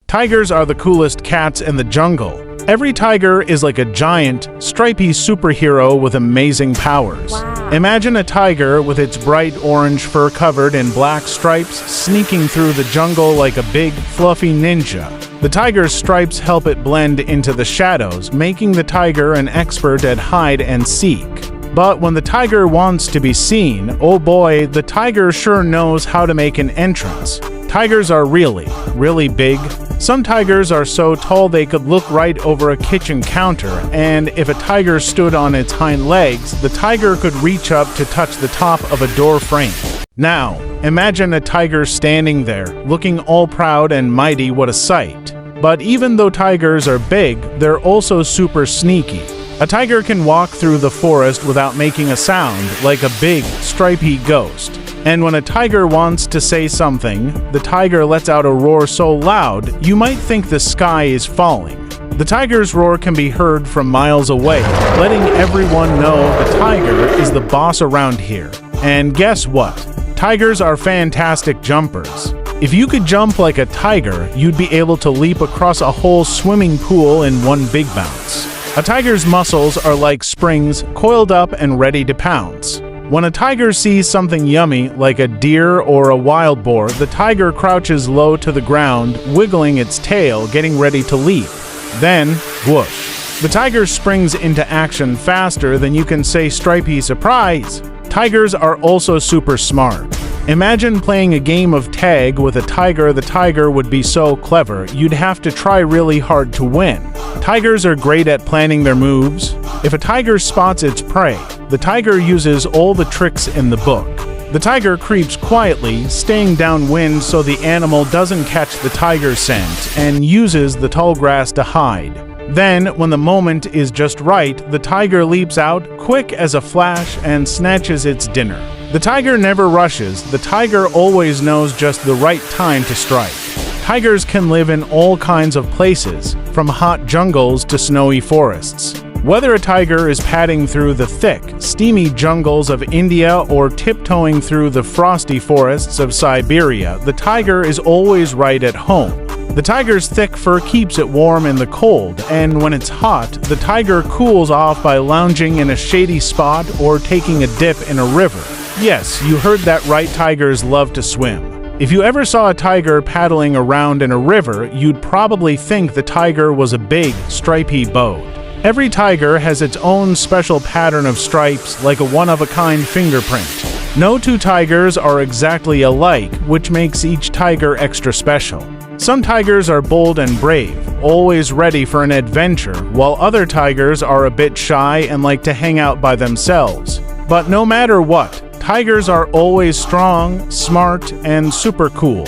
Tigers are the coolest cats in the jungle. Every tiger is like a giant, stripy superhero with amazing powers. Wow. Imagine a tiger with its bright orange fur covered in black stripes sneaking through the jungle like a big, fluffy ninja. The tiger's stripes help it blend into the shadows, making the tiger an expert at hide and seek. But when the tiger wants to be seen, oh boy, the tiger sure knows how to make an entrance. Tigers are really big. Some tigers are so tall they could look right over a kitchen counter, and if a tiger stood on its hind legs, the tiger could reach up to touch the top of a door frame. Now, imagine a tiger standing there, looking all proud and mighty. What a sight. But even though tigers are big, they're also super sneaky. A tiger can walk through the forest without making a sound, like a big, stripy ghost. And when a tiger wants to say something, the tiger lets out a roar so loud, you might think the sky is falling. The tiger's roar can be heard from miles away, letting everyone know the tiger is the boss around here. And guess what? Tigers are fantastic jumpers. If you could jump like a tiger, you'd be able to leap across a whole swimming pool in one big bounce. A tiger's muscles are like springs, coiled up and ready to pounce. When a tiger sees something yummy, like a deer or a wild boar, the tiger crouches low to the ground, wiggling its tail, getting ready to leap. Then, whoosh. The tiger springs into action faster than you can say stripy surprise. Tigers are also super smart. Imagine playing a game of tag with a tiger. The tiger would be so clever, you'd have to try really hard to win. Tigers are great at planning their moves. If a tiger spots its prey, the tiger uses all the tricks in the book. The tiger creeps quietly, staying downwind so the animal doesn't catch the tiger's scent, and uses the tall grass to hide. Then, when the moment is just right, the tiger leaps out, quick as a flash, and snatches its dinner. The tiger never rushes. The tiger always knows just the right time to strike. Tigers can live in all kinds of places, from hot jungles to snowy forests. Whether a tiger is padding through the thick, steamy jungles of India or tiptoeing through the frosty forests of Siberia, the tiger is always right at home. The tiger's thick fur keeps it warm in the cold, and when it's hot, the tiger cools off by lounging in a shady spot or taking a dip in a river. Yes, you heard that right, tigers love to swim. If you ever saw a tiger paddling around in a river, you'd probably think the tiger was a big, stripy boat. Every tiger has its own special pattern of stripes, like a one-of-a-kind fingerprint. No two tigers are exactly alike, which makes each tiger extra special. Some tigers are bold and brave, always ready for an adventure, while other tigers are a bit shy and like to hang out by themselves. But no matter what, tigers are always strong, smart, and super cool.